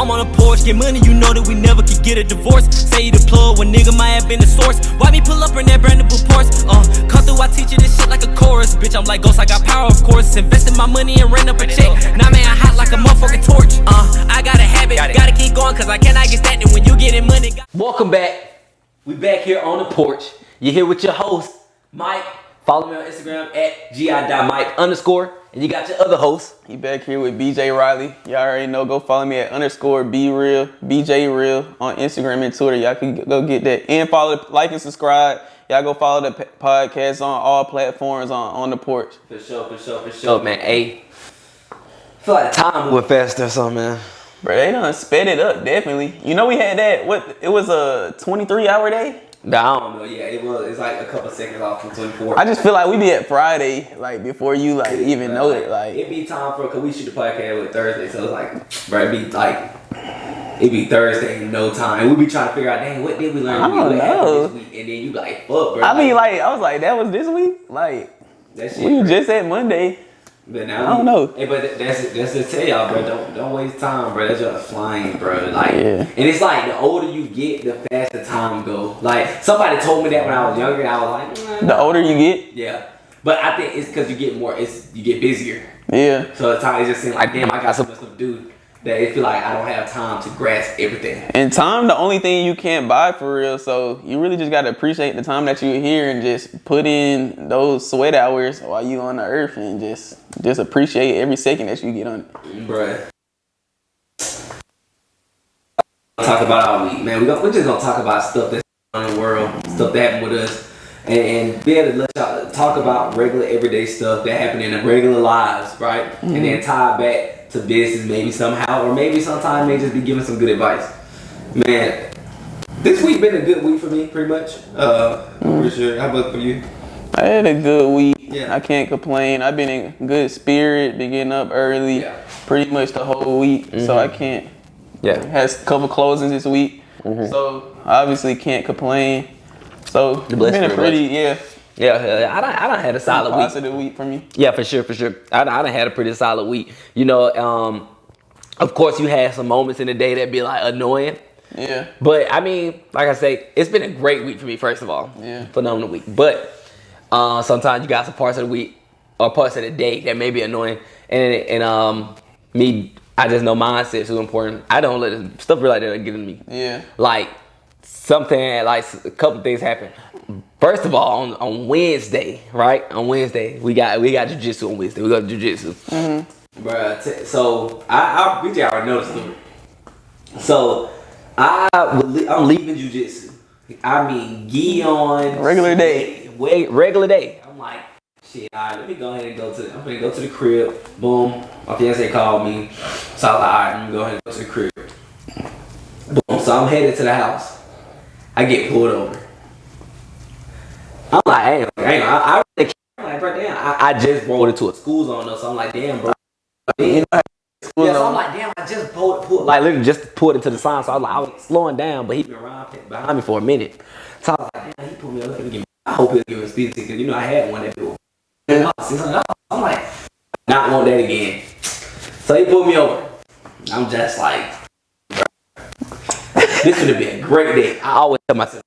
I'm on a porch, get money, you know that we never could get a divorce. Say you the plug when nigga might have been the source. Why me pull up in that brand new Porsche? Come through, I teach you this shit like a chorus. Bitch, I'm like Ghost, I got power, of course. Invested my money and ran up a check. Now man, I hot like a motherfucking torch. I got a habit, gotta keep going, cause I cannot get stagnant when you getting money. Welcome back. We back here on the porch. You're here with your host, Mike. Follow me on Instagram at gi.mike_. And you got your other host. He back here with BJ Riley. Y'all already know. Go follow me at _BReal, BJ Real on Instagram and Twitter. Y'all can go get that. And follow, like, and subscribe. Y'all go follow the podcast on all platforms on the porch. For sure, man. Hey, I feel like time moving faster or something, man. Bro, they done sped it up, definitely. You know we had that, it was a 23-hour day? Nah, I don't know. Yeah, it was. It's like a couple seconds off from 24. I just feel like we be at Friday, like, before you, like, even know it. Like, it be time for, because we shoot the podcast with Thursday, so it's like, bro, it be Thursday in no time. We be trying to figure out, dang, what did we learn? I don't know. This week? And then you be like, fuck, bro. I mean, like, I was like, that was this week? Like, that shit we were just at Monday. But now I don't know. Hey, but that's just tell y'all, bro. Don't waste time, bro. That's just flying, bro. Like, yeah. And it's like the older you get, the faster time go. Like somebody told me that when I was younger. I was like, the older you get. Yeah, but I think it's because you get more. You get busier. Yeah. So the time it just seems like, damn, I got so much stuff to do that it feel like I don't have time to grasp everything. And time, the only thing you can't buy for real. So you really just gotta appreciate the time that you're here and just put in those sweat hours while you on the earth and just appreciate every second that you get on it. Bruh. Talk about our week, man. We're just gonna talk about stuff that's going on in the world, stuff that happened with us, and be able to let y'all talk about regular everyday stuff that happened in our regular lives, right? Mm-hmm. And then tie back to business maybe somehow, or maybe sometimes may just be giving some good advice. Man, this week been a good week for me, pretty much. For sure. How about for you? I had a good week. Yeah. I can't complain. I've been in good spirit, been getting up early, pretty much the whole week. Mm-hmm. So I can't. Yeah. Has a couple closings this week, so obviously can't complain. So it's been a pretty Yeah, I done had a solid week. Positive week for me. Yeah, for sure. I done had a pretty solid week. You know, of course you had some moments in the day that be like annoying. Yeah. But I mean, like I say, it's been a great week for me, first of all. Yeah. Phenomenal week. But sometimes you got some parts of the week or parts of the day that may be annoying. And me, I just know mindset is so important. I don't let stuff like that get in me. Yeah. Like a couple things happen. First of all, on Wednesday, right? On Wednesday, we got jiu-jitsu on Wednesday. We go to jiu-jitsu. Mm-hmm. Bruh, so BJ already know the story. So I'm leaving jiu-jitsu. I mean, gi on. Regular day. Regular day. I'm like, shit, all right, let me go ahead and I'm gonna go to the crib. Boom. My fiance called me. So I was like, all right, let me go ahead and go to the crib. Boom. So I'm headed to the house. I get pulled over. I'm like, I really can't. I'm like, bro, damn. I just rolled into a school zone though, so I'm like, damn, bro. So I'm like, damn, I just pulled literally just pulled into the sign. So I was slowing down, but he been around behind me for a minute. So I was like, damn, he pulled me over. I hope he'll give me a speeding ticket. You know, I had one that bill. I'm like, not want that again. So he pulled me over. I'm just like, bro, this would have been a great day. I always tell myself,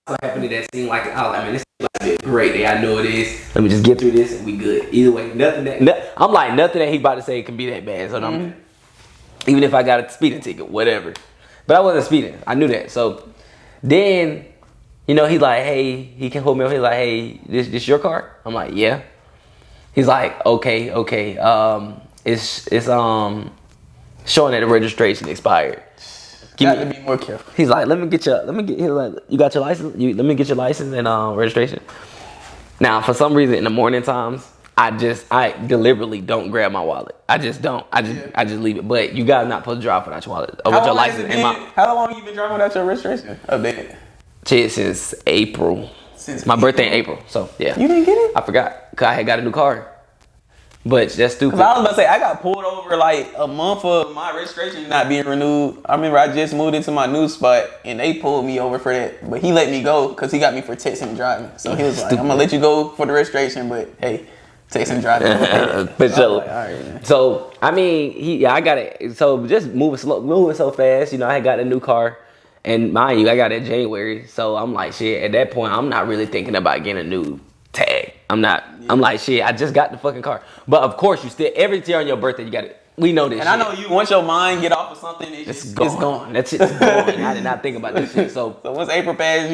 what happened to that scene, like, I was like, man, this is going to be a great day. I know it is. Let me just get through this and we good. Either way, nothing that he about to say can be that bad. So even if I got a speeding ticket, whatever. But I wasn't speeding. I knew that. So then, you know, he's like, hey, he can hold me over. He's like, hey, this your car? I'm like, yeah. He's like, okay. It's showing that the registration expired. Got to be more careful. He's like, he's like, you got your license? Let me get your license and registration. Now, for some reason, in the morning times, I deliberately don't grab my wallet. I just don't. I just leave it. But you guys not supposed to drive without your wallet or with your license. How long you been driving without your registration? Since April. My birthday in April. So yeah. You didn't get it? I forgot because I had got a new car. But that's stupid. Cause I was about to say I got pulled over like a month of my registration not being renewed. I remember I just moved into my new spot and they pulled me over for that. But he let me go because he got me for texting and driving. So he was like, I'm gonna let you go for the registration, but hey, Text and drive. For sure. Like, all right, man. So I mean, I got it. So just moving so fast. You know, I had got a new car, and mind you, I got it in January. So I'm like, shit. At that point, I'm not really thinking about getting a new tag. I'm not. Yeah. I'm like, shit. I just got the fucking car. But of course, you still every year on your birthday, you got it. We know this. And shit. I know you. Once your mind get off of something, it's gone. That shit's gone. I did not think about this shit. So once April passed,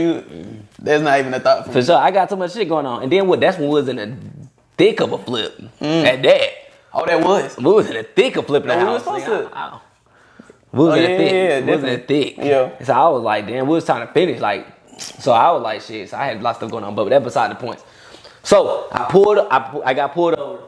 there's not even a thought for sure. I got too much shit going on, and then that's when we was in the thick of a flip. At that. Oh, that was. We was in the thick of flipping the house. We was in the thick. We was in the thick. Yeah. So I was like, damn, we was trying to finish. Like, so I was like, shit. So I had a lot of stuff going on, but that's beside the points. So I got pulled over.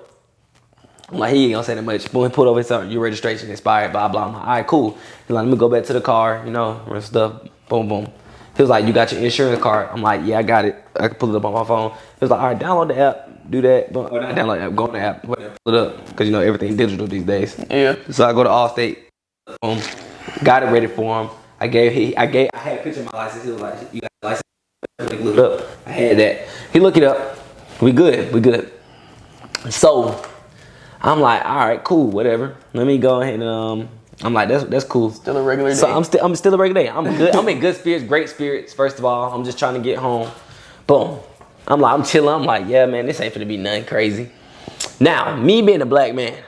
I'm like, he ain't gonna say that much. Boy, pulled over, so your registration expired, blah, blah. I'm like, all right, cool. He's like, let me go back to the car, you know, and stuff. Boom, boom. He was like, you got your insurance card? I'm like, yeah, I got it. I can pull it up on my phone. He was like, all right, download the app, do that. Or not download the app, go on the app, whatever, pull it up. Because, you know, everything's digital these days. Yeah. So I go to Allstate, boom, got it ready for him. I had a picture of my license. He was like, you got the license? Look it up. I had that. He looked it up. We good. So I'm like, all right, cool, whatever. Let me go ahead and I'm like, that's cool. Still a regular day. So I'm still a regular day. I'm good. I'm in good spirits, great spirits. First of all, I'm just trying to get home. Boom. I'm chilling. I'm like, yeah, man, this ain't finna be nothing crazy. Now, me being a black man,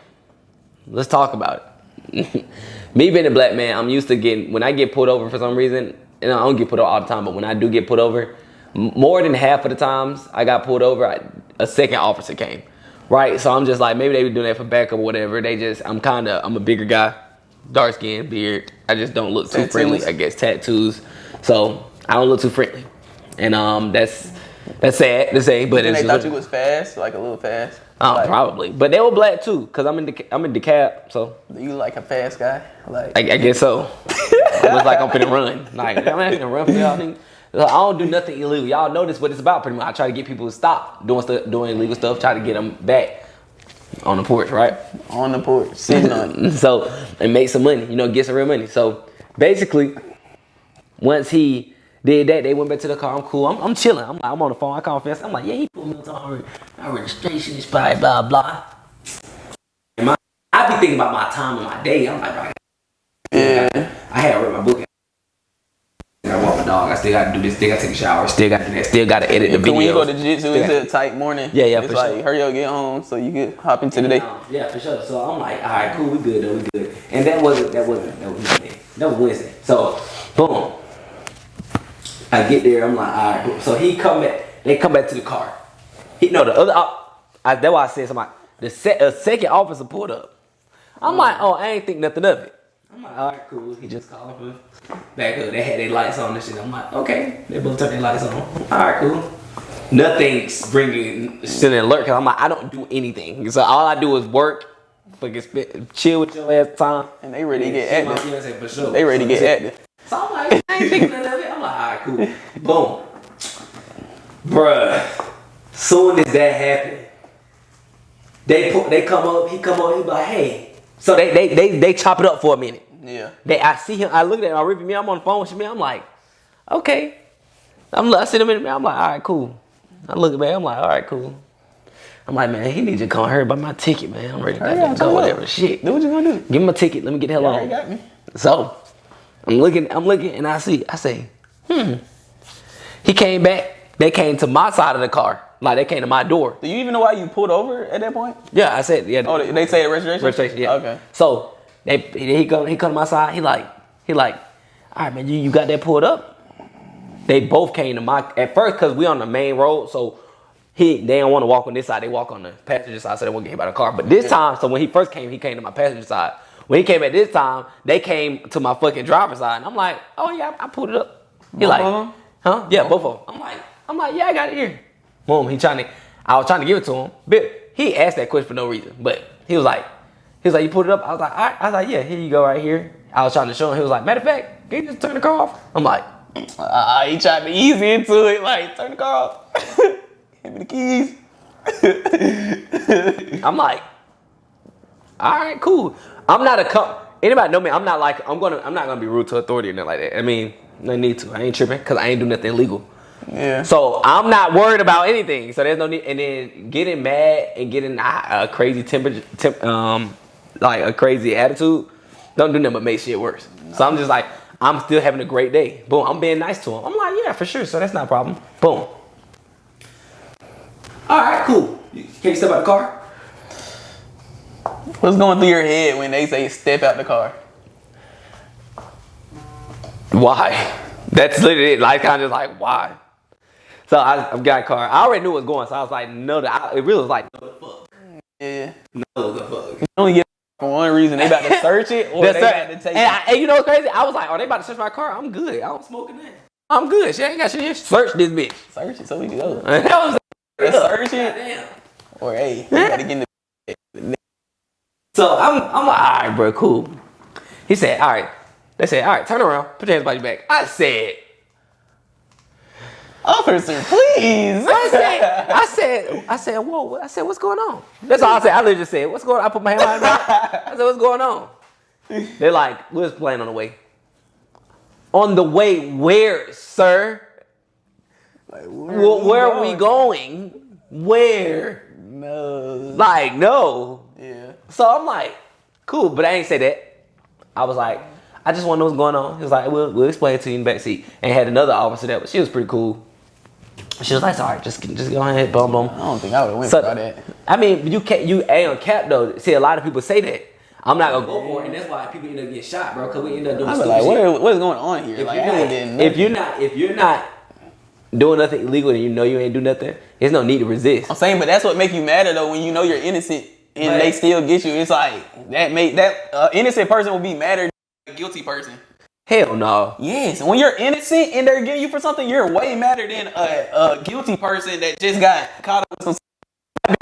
let's talk about it. Me being a black man, I'm used to when I get pulled over for some reason, and I don't get pulled over all the time, but when I do get pulled over, more than half of the times I got pulled over, a second officer came. Right? So I'm just like, maybe they were doing that for backup or whatever. I'm a bigger guy, dark skin, beard. I just don't look too friendly, I guess, tattoos. So I don't look too friendly. And that's sad to say, but they thought you was fast, like a little fast. Like, probably. But they were black too, because I'm in DeKalb, so. You like a fast guy? Like I guess so. It looks like I'm finna run. Like, I'm not finna run for y'all niggas. I don't do nothing illegal. Y'all know this what it's about pretty much. I try to get people to stop doing illegal stuff, try to get them back on the porch, right? On the porch, sitting on it. So, and make some money, you know, get some real money. So, basically, once he did that, they went back to the car. I'm cool. I'm chilling. I'm on the phone. I call fast. I'm like, yeah, he put me on my registration expired, blah, blah. And I be thinking about my time and my day. I'm like, right. Yeah. I had read my book. I walk my dog. I still got to do this. Still got to take a shower. Still got to do that. Still got to edit the video. When you go to jiu-jitsu, it's a tight morning. Yeah, it's for like, sure. Hurry up, get home so you can hop into the day. Yeah, for sure. So I'm like, all right, cool, we good though, we good. And that was Monday. That was Wednesday. So, boom. I get there. I'm like, all right. Cool. So he come back. They come back to the car. The other. That's why I said something. A second officer pulled up. I'm like, oh, I ain't think nothing of it. I'm like, all right, cool. He just called me back up. They had their lights on and shit. I'm like, okay. They both turned their lights on. All right, cool. Nothing's bringing shit in alert because I'm like, I don't do anything. So all I do is work, fucking chill with your ass time. And they ready to get active. For sure. They ready to get active. So I'm like, I ain't thinking nothing of it. I'm like, all right, cool. Boom. Bruh. Soon as that happened, they come up, he be like, hey. So they chop it up for a minute. Yeah. I see him, I look at him, I rip me, I'm on the phone with me, I'm like, okay. I see him in the mirror, I'm like, all right, cool. I look at me, I'm like, all right, cool. I'm like, man, he needs to come hurry about my ticket, man. I'm ready to go, whatever. Shit. Do what you gonna do. Give him a ticket, let me get the hell on. You got me. So, I'm looking, and I say, He came back, they came to my side of the car. Like, they came to my door. Do you even know why you pulled over at that point? Yeah, I said, yeah. Oh, they say the registration? Registration, yeah. Okay. So, he come to my side, he like, all right, man, you got that pulled up? They both came to my, at first, because we on the main road, so they don't want to walk on this side, they walk on the passenger side, so they won't get hit by the car. But this time, so when he first came, he came to my passenger side. When he came at this time, they came to my fucking driver's side, and I'm like, oh yeah, I pulled it up. He like, huh? Yeah, both of them. I'm like, yeah, I got it here. Boom, I was trying to give it to him, but he asked that question for no reason. But he was like, you put it up? I was like, all right. I was like, yeah, here you go right here. I was trying to show him. He was like, matter of fact, can you just turn the car off? I'm like, he tried to ease into it, like, turn the car off. Give me the keys. I'm like, all right, cool. I'm not anybody know me, I'm not gonna be rude to authority or nothing like that. I mean, no need to. I ain't tripping because I ain't do nothing illegal. Yeah. So I'm not worried about anything. So there's no need. And then getting mad and getting a crazy like a crazy attitude, don't do nothing but make shit worse. So I'm just like, I'm still having a great day. Boom, I'm being nice to him. I'm like, yeah, for sure. So that's not a problem. Boom. All right, cool. Can you step out the car? What's going through your head when they say step out the car? Why? That's literally it. Like, kind of just like, why? So I got a car. I already knew what was going, so I was like, no, it really was like, no the fuck. Yeah. No the fuck. You only get for one reason. They about to search it or they about to take it. And you know what's crazy? I was like, oh, they about to search my car? I'm good. I don't smoke in there. I'm good. She ain't got shit here. Search this bitch. Search it so we can go. That was Search it. damn. Or hey, you gotta get in the. So I'm like, all right, bro, cool. He said, all right. They said, all right, turn around, put your hands behind your back. I said, officer, please. I said, whoa. I said, what's going on? That's all I said. I literally just said, what's going on? I put my hand behind my back. I said, what's going on? They're like, we're just playing on the way. On the way where, sir? Like, where are we going? Where? No. Like, no. Yeah. So I'm like, cool, but I ain't say that. I was like, I just want to know what's going on. He was like, we'll explain it to you in the back seat. And had another officer there, but she was pretty cool. She was like, all right, just go ahead, boom, boom. I don't think I would have went for that. I mean, you ain't on cap though. See, a lot of people say that. I'm not gonna go for it, and that's why people end up getting shot, bro. Cause we end up doing I'm stupid like, shit. what is going on here? If, like, if you're not doing nothing illegal and you know you ain't do nothing, there's no need to resist. I'm saying, but that's what make you madder though when you know you're innocent and Right. they still get you. It's like that innocent person will be madder than a guilty person. Hell no. Yes, when you're innocent and they're getting you for something, you're way madder than a guilty person that just got caught up with some.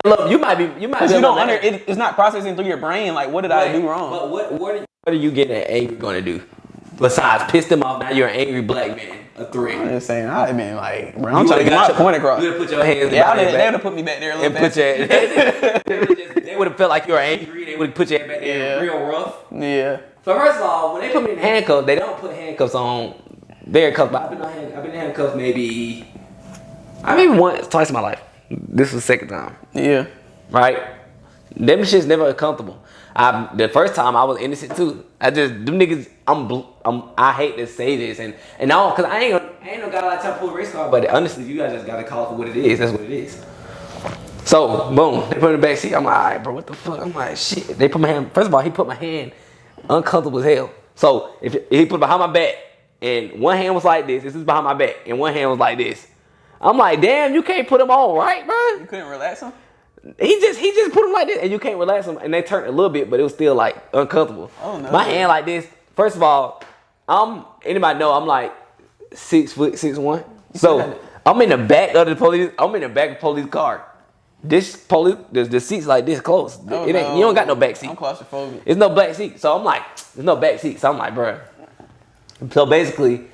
Look, you might be. Because you don't it's not processing through your brain. Like, what did I do wrong? But what are you getting angry gonna do? Besides piss them off, now you're an angry black man. A threat. I'm just saying, I've been like, bro, I'm trying to get my point across. You would have put your hands. Yeah, they would have put me back there a little bit. They would have felt like you were angry. They would have put your head back there real rough. Yeah. So first of all, when they put me in handcuffs, they don't put handcuffs on. They're cuffed. I've been in handcuffs maybe once, twice in my life. This was the second time. Yeah. Right? Them shit's never comfortable. The first time I was innocent too. Them niggas. I hate to say this and all because I ain't no got a lot of time to pull a race car. But honestly, you guys just gotta call it for what it is. That's what it is. So boom, they put it in the back seat. I'm like, all right, bro, what the fuck? I'm like, shit. They put my hand. First of all, he put my hand uncomfortable as hell. So if he put it behind my back and one hand was like this is behind my back, and one hand was like this. I'm like, damn, you can't put them on right, bro. You couldn't relax him? He just put them like this, and you can't relax them. And they turned a little bit, but it was still like uncomfortable. Oh no. My hand like this. First of all, anybody know I'm like 6'1". So I'm in the back of the police. I'm in the back of the police car. This police, the seats like this close. Oh, You don't got no back seat. I'm claustrophobic. There's no back seat. So I'm like, there's no back seat. So I'm like, bruh. So basically,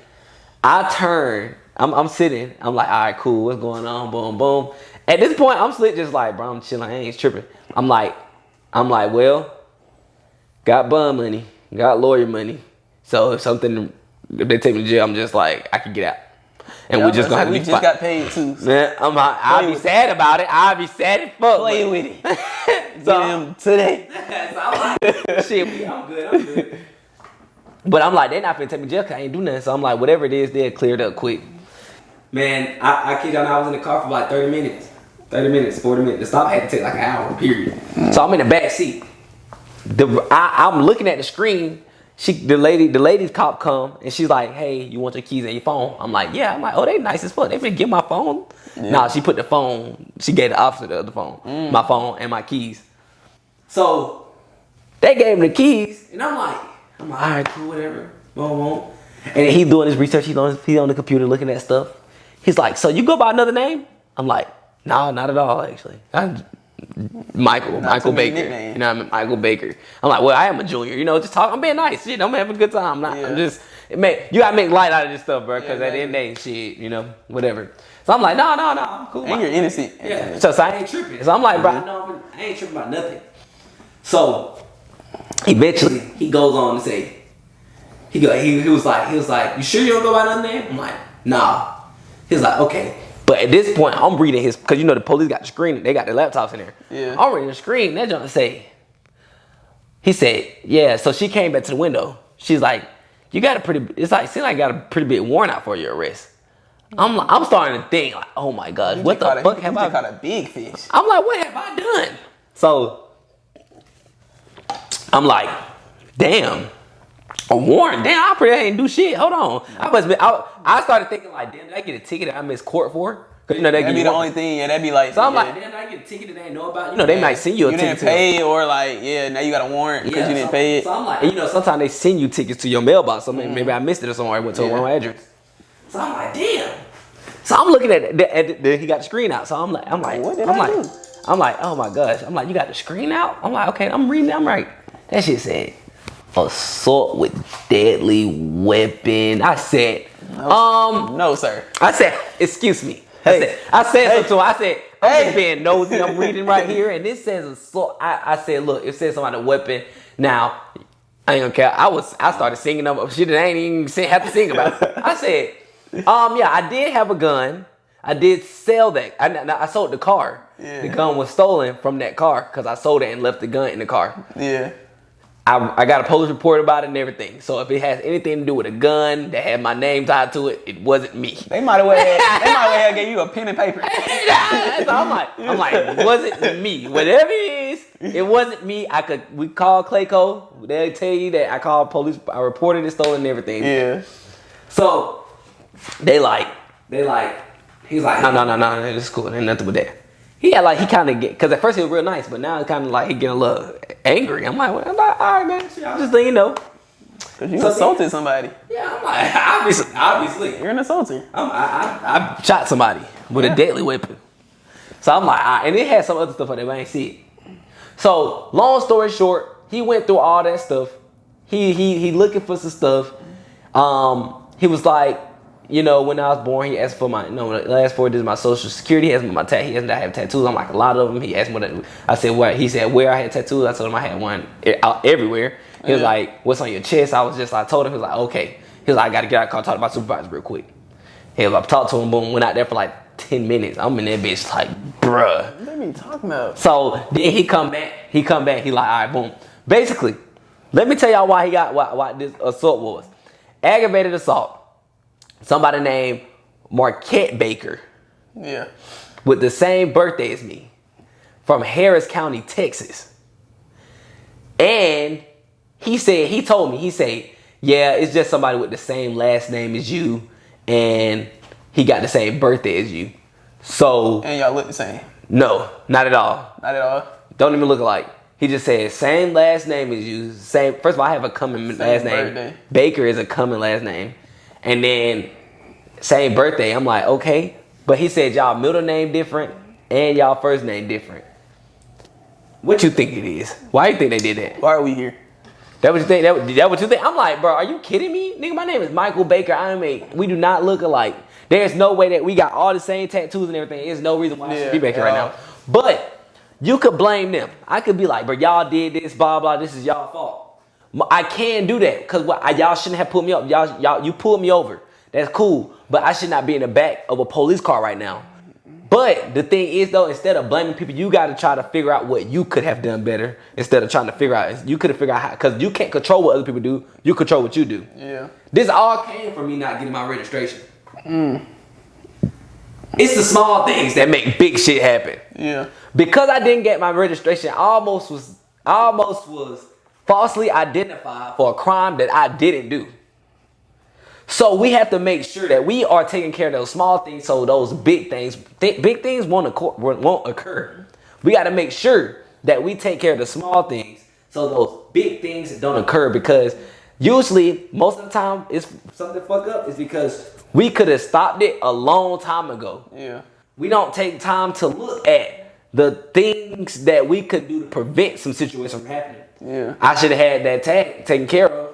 I turn. I'm sitting. I'm like, all right, cool. What's going on? Boom, boom. At this point, I'm slick, just like, bro, I'm chilling. I ain't tripping. I'm like, well, got bond money, got lawyer money. So if they take me to jail, I'm just like, I can get out. And we're just gonna have to we be just got paid too. So. Man, I'll be sad about it. I'll be sad as fuck. Play with it. So, Get him today. So I'm like, shit, I'm good. But I'm like, they're not finna take me to jail because I ain't do nothing. So I'm like, whatever it is, they'll clear it up quick. Man, I kid y'all, I was in the car for like 30 minutes. 30 minutes, 40 minutes. The stop had to take like an hour, period. So I'm in the back seat. I'm looking at the screen. The lady's cop come and she's like, hey, you want your keys and your phone? I'm like, yeah. I'm like, oh, they nice as fuck. They finna get my phone. Yeah. Nah, she put the phone. She gave the officer the other phone. My phone and my keys. So they gave him the keys and I'm like, all right, cool, whatever. Boom, boom. And he's doing his research. He's on the computer looking at stuff. He's like, so you go by another name? I'm like, no, not at all, actually. Michael Baker. Nickname. You know, I'm Michael Baker. I'm like, well, I am a junior. You know, just talk. I'm being nice. Shit, I'm having a good time. I'm just, you gotta make light out of this stuff, bro. Because at the end of the day, shit, you know, whatever. So I'm like, no, I'm cool. And you're innocent. Yeah. So I ain't tripping. So I'm like, bro, no, I ain't tripping about nothing. So eventually, he goes on to say, he was like, you sure you don't go by another name? I'm like, nah. He's like, okay. But at this point, I'm reading his, because you know the police got the screen, they got their laptops in there. Yeah. I'm reading the screen. That John say, he said, yeah. So she came back to the window. She's like, you got a pretty. It's like seems like you got a pretty big warrant out for your arrest. I'm starting to think like, oh my god, what the fuck have I caught a big fish? I'm like, what have I done? So I'm like, damn, a warrant. Damn, I pretty ain't do shit. Hold on, I started thinking like, damn, did I get a ticket that I missed court for? Cause you know that'd be the only thing. Yeah, that'd be like. So I'm like, damn, did I get a ticket that they didn't know about? You know, they might send you a ticket. You didn't pay, or like, now you got a warrant because you didn't pay it. So I'm like, you know, sometimes they send you tickets to your mailbox. So maybe I missed it or somewhere. I went to a wrong address. So I'm like, damn. So I'm looking at he got the screen out. So I'm like, what did I do? I'm like, oh my gosh. I'm like, you got the screen out? I'm like, okay, I'm reading it. I'm right. That shit said, assault with deadly weapon. I said, no, sir. I said, excuse me. I said something to him. I said, I'm just being nosy. I'm reading right here, and this says assault. I said, look, it says something about a weapon. Now, I ain't gonna care. I started singing them shit that I ain't even have to sing about. I said, yeah, I did have a gun. I did sell that. I sold the car. Yeah. The gun was stolen from that car because I sold it and left the gun in the car. Yeah. I got a police report about it and everything. So if it has anything to do with a gun that had my name tied to it, it wasn't me. They might have gave you a pen and paper. So I'm like, it wasn't me. Whatever it is, it wasn't me. We called Clayco. They'll tell you that I called police. I reported it stolen and everything. Yeah. So he's like, no, it's cool. Ain't nothing with that. He kind of because at first he was real nice, but now it's kind of like he getting a little angry. I'm like, all right, man. I'm just letting you know. Cause you assaulted somebody. Yeah, I'm like, obviously. You're an assaulter. I shot somebody with a deadly weapon. So I'm like, all right. And it had some other stuff on there, but I ain't see it. So long story short, he went through all that stuff. He looking for some stuff. He was like, you know, when I was born, he asked for my, the last 4 digits of my social security. He asked me my he asked me that I have tattoos. I'm like, a lot of them. He asked me what I said, what? He said, where I had tattoos. I told him I had one everywhere. He was like, what's on your chest? I told him, he was like, okay. He was like, I got to get out and talk to my supervisor real quick. He was like, talked to him, boom, went out there for like 10 minutes. I'm in that bitch like, bruh. What are you talking about? So then he come back, he like, all right, boom. Basically, let me tell y'all why this assault was. Aggravated assault. Somebody named Marquette Baker. Yeah. With the same birthday as me. From Harris County, Texas. And he told me, yeah, it's just somebody with the same last name as you. And he got the same birthday as you. So. And y'all look the same? No, not at all. Not at all? Don't even look alike. He just said, same last name as you. First of all, I have a common last name. Birthday. Baker is a common last name. And then same birthday. I'm like, okay. But he said y'all middle name different and y'all first name different. What you think it is? Why you think they did that? Why are we here? That what you think? That what you think? I'm like, bro, are you kidding me? Nigga, my name is Michael Baker. We do not look alike. There's no way that we got all the same tattoos and everything. There's no reason why I should be back here right now. But you could blame them. I could be like, bro, y'all did this, blah, blah, this is y'all fault. I can do that because y'all shouldn't have pulled me up. You pulled me over. That's cool, but I should not be in the back of a police car right now. But the thing is, though, instead of blaming people, you got to try to figure out what you could have done better instead of trying to figure out. You could have figured out how, because you can't control what other people do. You control what you do. Yeah. This all came from me not getting my registration. It's the small things that make big shit happen. Yeah. Because I didn't get my registration, I almost was falsely identified for a crime that I didn't do. So we have to make sure that we are taking care of those small things so those big things won't occur. We got to make sure that we take care of the small things so those big things don't occur, because usually most of the time it's something fuck up is because we could have stopped it a long time ago. Yeah. We don't take time to look at the things that we could do to prevent some situations from happening. Yeah. I should have had that tag taken care of.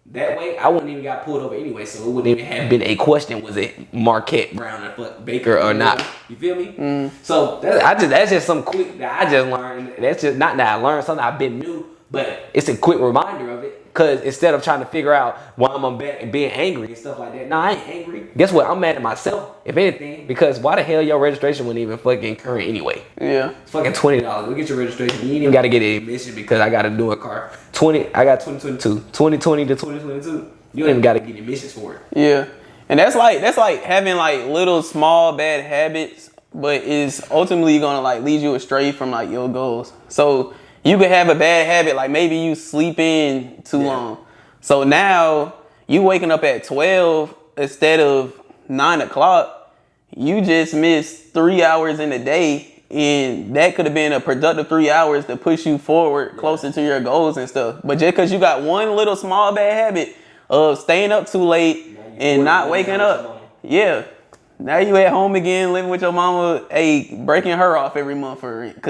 That way, I wouldn't even got pulled over anyway, so it wouldn't even have been a question, was it Marquette Brown and Baker or not? You feel me? So that's just some quick that I just learned. That's just not that I learned something I've been new, but it's a quick reminder of it. Cause instead of trying to figure out why I'm being angry and stuff like that. Nah, I ain't angry. Guess what? I'm mad at myself, if anything, because why the hell your registration wasn't even fucking current anyway? Yeah. It's fucking $20. Go get your registration. You ain't even gotta get an admission because I gotta do a car. I got 2022. 2020 to 2022. You don't even gotta get admissions for it. Yeah. And that's like having like little small bad habits, but is ultimately gonna like lead you astray from like your goals. So you could have a bad habit, like maybe you sleep in too long. So now you waking up at 12 instead of 9 o'clock. You just missed 3 hours in a day, and that could have been a productive 3 hours to push you forward closer to your goals and stuff. But just because you got one little small bad habit of staying up too late and not waking up, now you at home again, living with your mama, breaking her off every month for rent.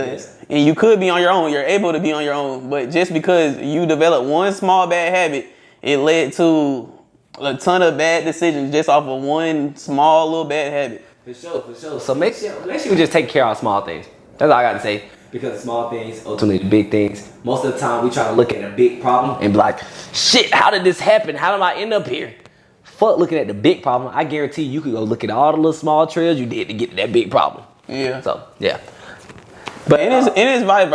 And you could be on your own. You're able to be on your own. But just because you developed one small bad habit, it led to a ton of bad decisions just off of one small little bad habit. For sure. So make sure we just take care of small things. That's all I got to say. Because small things, ultimately the big things. Most of the time we try to look at a big problem and be like, shit, how did this happen? How did I end up here? Fuck looking at the big problem. I guarantee you could go look at all the little small trails you did to get to that big problem. Yeah. So yeah. But it is vice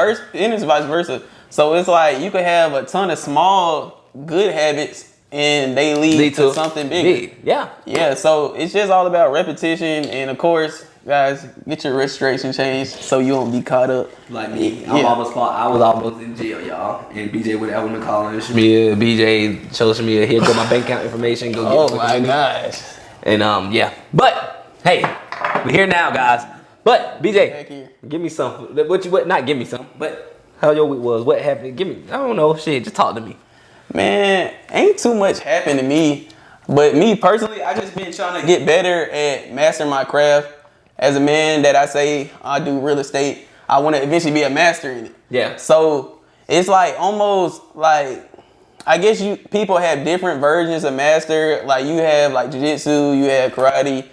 versa. So it's like you could have a ton of small good habits and they lead to something bigger. Yeah. Yeah. So it's just all about repetition, and of course, guys, get your registration changed so you won't be caught up. Like me, I was almost in jail, y'all. And BJ would have been calling me. BJ social media. Here go my bank account information. Go get. Oh my gosh. And yeah, but hey, we're here now, guys. But BJ, give me some. Not give me some, but how your week was? What happened? Give me. I don't know. Shit, just talk to me. Man, ain't too much happened to me. But me personally, I just been trying to get better at mastering my craft. As a man that I say I do real estate, I want to eventually be a master in it. Yeah. So it's like almost like, I guess people have different versions of master. Like you have like jiu-jitsu, you have karate.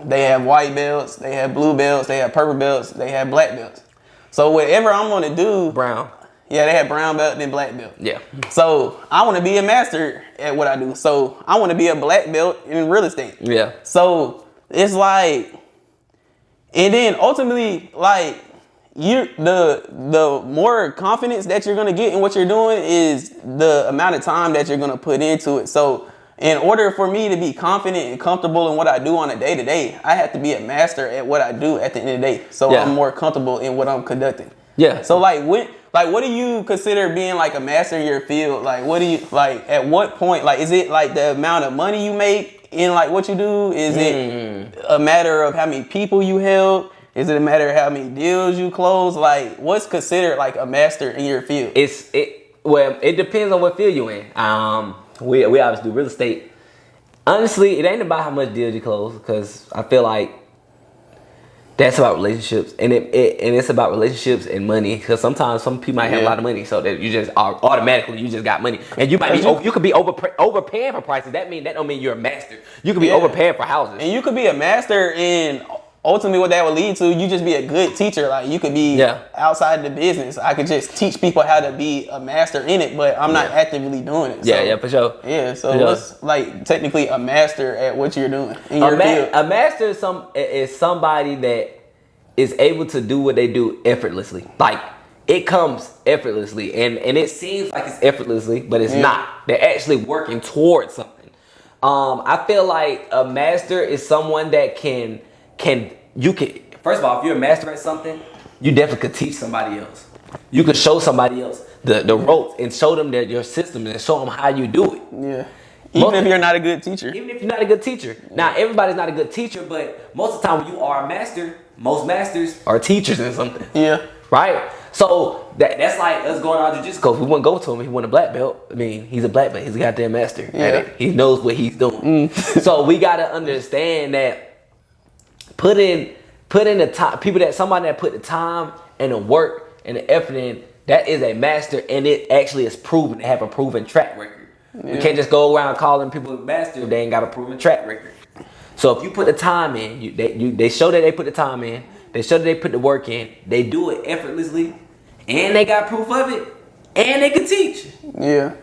They have white belts, they have blue belts, they have purple belts, they have black belts. So whatever I'm gonna do, brown. Yeah, they have brown belt and then black belt. Yeah. So I want to be a master at what I do. So I want to be a black belt in real estate. Yeah. So it's like. And then ultimately, like the more confidence that you're gonna get in what you're doing is the amount of time that you're gonna put into it. So in order for me to be confident and comfortable in what I do on a day to day, I have to be a master at what I do at the end of the day. So I'm more comfortable in what I'm conducting. Yeah. So what do you consider being like a master in your field? Like what do you like at what point? Like is it like the amount of money you make in like what you do? Is it a matter of how many people you help? Is it a matter of how many deals you close? Like what's considered like a master in your field? It depends on what field you in. We obviously do real estate. Honestly, it ain't about how much deals you close, because I feel like that's about relationships, and it's about relationships and money. Because sometimes some people might have a lot of money, so that you just are automatically you just got money, and you might be you could be overpaying for prices. That don't mean you're a master. You could be overpaying for houses, and you could be a master in. Ultimately, what that would lead to, you just be a good teacher. Like you could be outside the business. I could just teach people how to be a master in it, but I'm not actively doing it. So, for sure. Yeah, so what's like technically a master at what you're doing in your field? A master is somebody that is able to do what they do effortlessly. Like it comes effortlessly, and it seems like it's effortlessly, but it's not. They're actually working towards something. I feel like a master is someone that can first of all, if you're a master at something, you definitely could teach somebody else. You could show somebody else the ropes and show them your system and show them how you do it. Yeah. Even if you're not a good teacher. Even if you're not a good teacher. Now, everybody's not a good teacher, but most of the time when you are a master, most masters are teachers in something. Yeah. Right? So that's like us going on jiu-jitsu coach. We wouldn't go to him if he wasn't a black belt. I mean, he's a black belt. He's a goddamn master. Yeah. He knows what he's doing. So we got to understand that put in the time, somebody that put the time and the work and the effort in, that is a master, and it actually is proven to have a proven track record. Yeah. We can't just go around calling people a master if they ain't got a proven track record. So if you put the time in, they show that they put the time in, they show that they put the work in, they do it effortlessly, and they got proof of it, and they can teach. Yeah.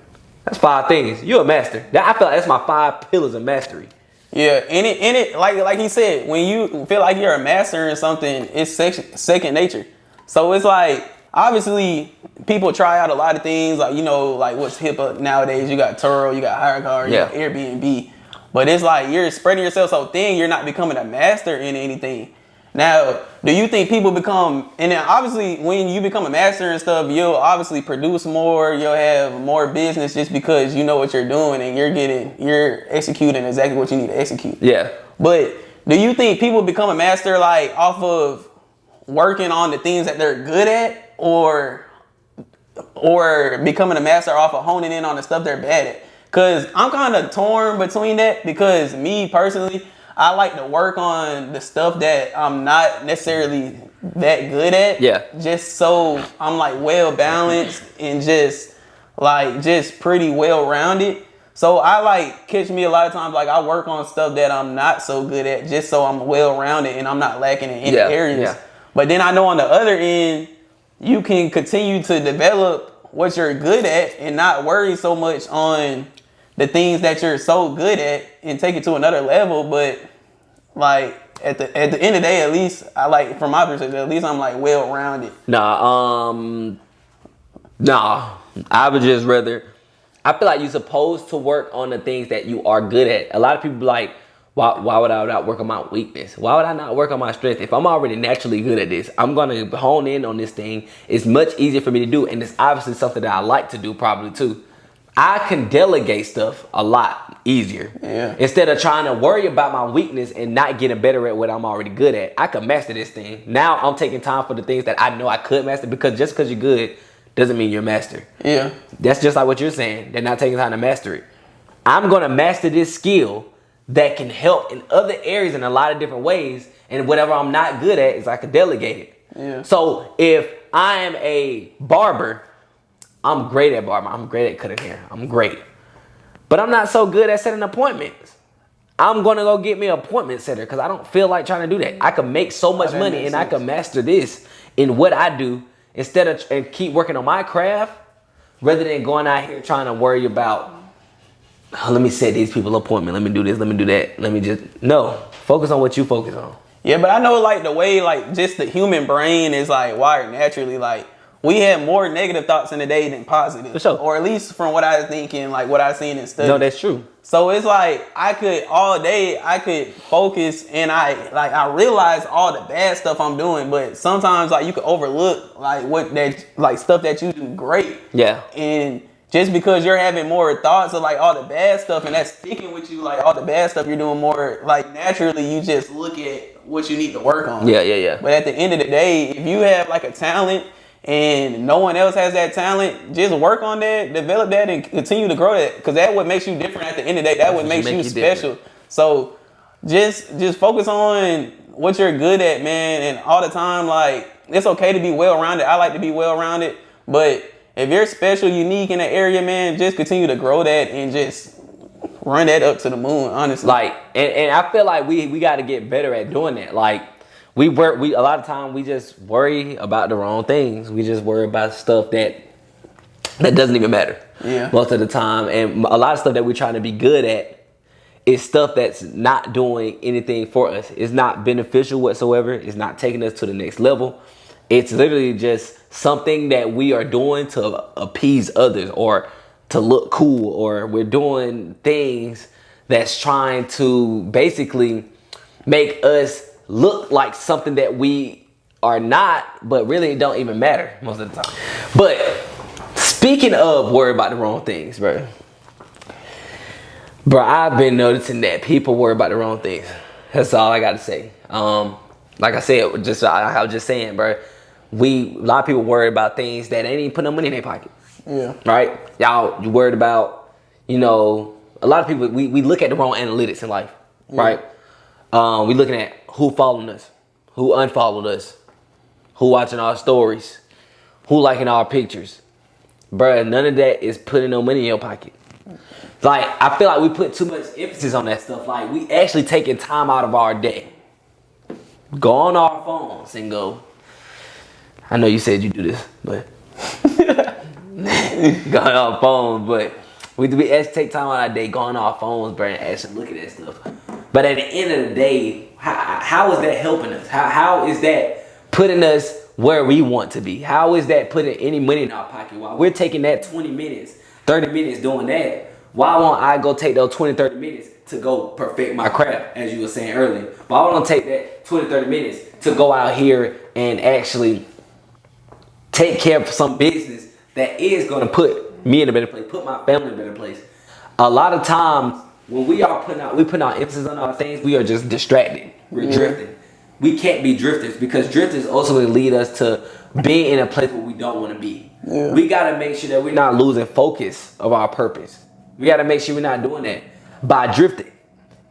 That's 5 things. You're a master. I feel like that's my 5 pillars of mastery. Yeah, and it like he said, when you feel like you're a master in something, it's second nature. So it's like obviously people try out a lot of things, like like what's hip up nowadays. You got Turo, you got HireCar, you got Airbnb, but it's like you're spreading yourself so thin, you're not becoming a master in anything. Now, do you think people become, and then obviously when you become a master and stuff, you'll obviously produce more, you'll have more business just because you know what you're doing and you're executing exactly what you need to execute. Yeah. But do you think people become a master like off of working on the things that they're good at, or becoming a master off of honing in on the stuff they're bad at? Because I'm kind of torn between that, because me personally, I like to work on the stuff that I'm not necessarily that good at. Yeah. Just so I'm like well balanced and just pretty well rounded. So I like catch me a lot of times like I work on stuff that I'm not so good at just so I'm well rounded and I'm not lacking in any areas. Yeah. But then I know on the other end, you can continue to develop what you're good at and not worry so much on the things that you're so good at and take it to another level. But like at the end of the day, at least I like, from my perspective, at least I'm like well rounded. Nah, I would just rather, I feel like you're supposed to work on the things that you are good at. A lot of people be like, why would I not work on my weakness? Why would I not work on my strength? If I'm already naturally good at this, I'm going to hone in on this thing. It's much easier for me to do. And it's obviously something that I like to do probably too. I can delegate stuff a lot easier. Yeah. Instead of trying to worry about my weakness and not getting better at what I'm already good at. I can master this thing. Now I'm taking time for the things that I know I could master, because just because you're good doesn't mean you're a master. Yeah. That's just like what you're saying. They're not taking time to master it. I'm going to master this skill that can help in other areas in a lot of different ways. And whatever I'm not good at is I can delegate it. Yeah. So if I am a barber, I'm great at barber. I'm great at cutting hair. I'm great. But I'm not so good at setting appointments. I'm going to go get me an appointment setter because I don't feel like trying to do that. I can make so much money and I can master this in what I do instead of and keep working on my craft rather than going out here trying to worry about, oh, let me set these people appointment. Let me do this. Let me do that. Let me just, no. Focus on what you focus on. Yeah, but I know like the way like just the human brain is like wired naturally, like we have more negative thoughts in the day than positive. For sure. Or at least from what I was thinking, like what I've seen in studies. No, that's true. So it's like I could all day I could focus and I realize all the bad stuff I'm doing, but sometimes like you could overlook like what that like stuff that you do great. Yeah. And just because you're having more thoughts of like all the bad stuff and that's sticking with you, like all the bad stuff you're doing more, like naturally you just look at what you need to work on. Yeah. But at the end of the day, if you have like a talent and no one else has that talent, just work on that, develop that, and continue to grow that, because that's what makes you different at the end of the day. That's what makes you special. Different. So just focus on what you're good at, man. And all the time, like, it's okay to be well-rounded. I like to be well-rounded. But if you're special, unique in that area, man, just continue to grow that and just run that up to the moon, honestly. Like, and I feel like we got to get better at doing that. Like, we a lot of time we just worry about the wrong things. We just worry about stuff that doesn't even matter. Yeah. Most of the time, and a lot of stuff that we're trying to be good at is stuff that's not doing anything for us. It's not beneficial whatsoever. It's not taking us to the next level. It's literally just something that we are doing to appease others or to look cool, or we're doing things that's trying to basically make us look like something that we are not, but really it don't even matter most of the time. But speaking of worry about the wrong things, bro, I've been noticing that people worry about the wrong things. That's all I got to say. Like I said, I was just saying, bro, a lot of people worry about things that ain't even put no money in their pocket. Yeah. Right? Y'all, you worried about, a lot of people, we look at the wrong analytics in life, right? We looking at who following us, who unfollowed us, who watching our stories, who liking our pictures. Bruh, none of that is putting no money in your pocket. Like, I feel like we put too much emphasis on that stuff. Like, we actually taking time out of our day. Go on our phones and go, I know you said you do this, but go on our phones, but We actually take time out of our day, go on our phones, bro, and actually look at that stuff. But at the end of the day, how is that helping us? How is that putting us where we want to be? How is that putting any money in our pocket? While we're taking that 20 minutes, 30 minutes doing that, why won't I go take those 20, 30 minutes to go perfect my craft, as you were saying earlier? Why won't I take that 20, 30 minutes to go out here and actually take care of some business that is going to put me in a better place, put my family in a better place? A lot of times when we putting out emphasis on our things, we are just distracted. We're drifting. We can't be drifters, because drifters ultimately lead us to being in a place where we don't want to be. Yeah. We got to make sure that we're not losing focus of our purpose. We got to make sure we're not doing that by drifting.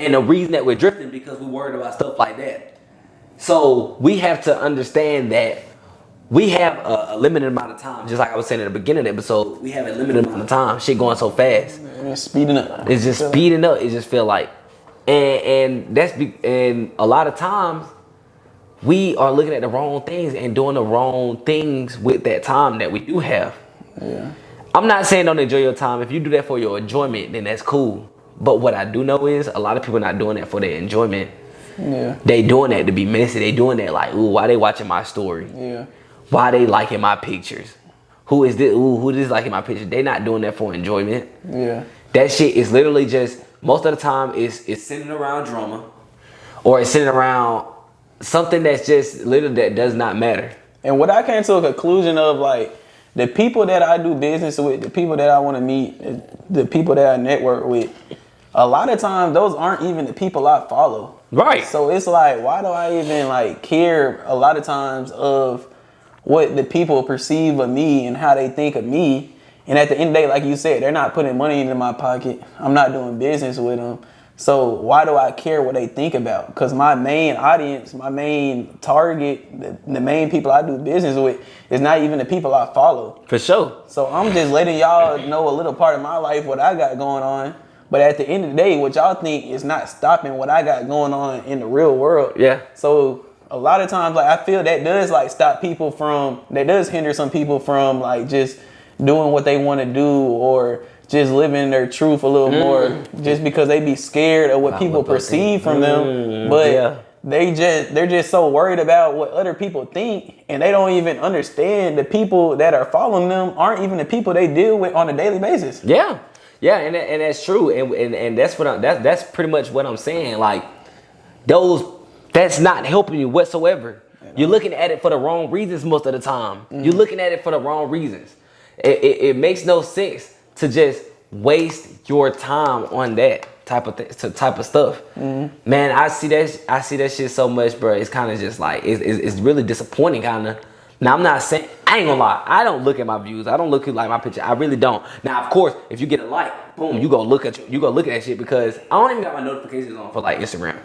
And the reason that we're drifting because we're worried about stuff like that. So we have to understand that we have a limited amount of time. Just like I was saying at the beginning of the episode, we have a limited amount of time. Shit going so fast. It's speeding up. It's just speeding up. It just feel like, and a lot of times we are looking at the wrong things and doing the wrong things with that time that we do have. Yeah. I'm not saying don't enjoy your time. If you do that for your enjoyment, then that's cool. But what I do know is a lot of people not doing that for their enjoyment. Yeah. They doing that to be messy. They doing that like, ooh, why they watching my story? Yeah. Why they liking my pictures? Who is this? Ooh, who is liking my pictures? They not doing that for enjoyment. Yeah. That shit is literally just, most of the time it's centered around drama, or it's centered around something that's just literally that does not matter. And what I came to a conclusion of, like, the people that I do business with, the people that I want to meet, the people that I network with, a lot of times those aren't even the people I follow. Right. So it's like, why do I even like care a lot of times of what the people perceive of me and how they think of me? And at the end of the day, like you said, they're not putting money into my pocket. I'm not doing business with them. So why do I care what they think about? Because my main audience, my main target, the main people I do business with is not even the people I follow. For sure. So I'm just letting y'all know a little part of my life, what I got going on. But at the end of the day, what y'all think is not stopping what I got going on in the real world. Yeah. So a lot of times, like, I feel that does like stop people from, that does hinder some people from like just doing what they want to do, or just living their truth a little more, just because they be scared of what people perceive from them. But they're just so worried about what other people think, and they don't even understand the people that are following them aren't even the people they deal with on a daily basis. Yeah. Yeah, and that's true, and that's what that's pretty much what I'm saying. Like, that's not helping you whatsoever. You're looking at it for the wrong reasons most of the time. You're looking at it for the wrong reasons. It makes no sense to just waste your time on that type of stuff. Man, I see that shit so much, bro. It's kind of just like it's really disappointing, kind of. Now, I'm not saying, I ain't gonna lie, I don't look at my views. I don't look at like my picture. I really don't. Now, of course, if you get a like, boom, you go look at that shit, because I don't even got my notifications on for like Instagram.